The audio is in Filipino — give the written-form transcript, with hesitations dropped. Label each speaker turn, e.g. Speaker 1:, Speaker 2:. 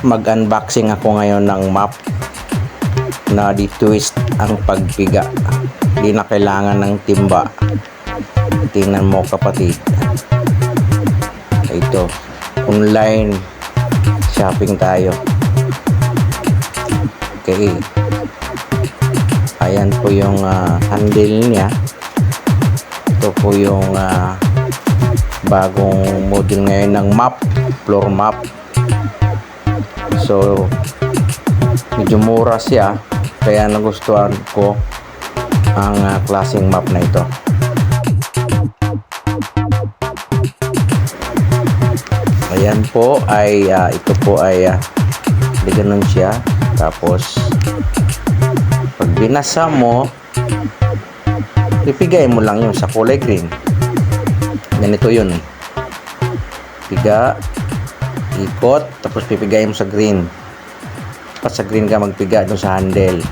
Speaker 1: Mag-unboxing ako ngayon ng map na di-twist ang pagpiga. Di na kailangan ng timba. Tingnan mo kapatid. Ito, online shopping tayo. Okay. Ayan po yung handle niya. Ito po yung bagong model ngayon ng map, floor map. So medyo mura siya, kaya nagustuhan ko ang klaseng map na ito. Ayan po ay ito po ay di ganun siya. Tapos pag binasa mo, ipigay mo lang yung sa kulay green. Ganito yun. Piga, ikot, tapos pipigay mo sa green. Tapos sa green ka magpiga doon sa handle.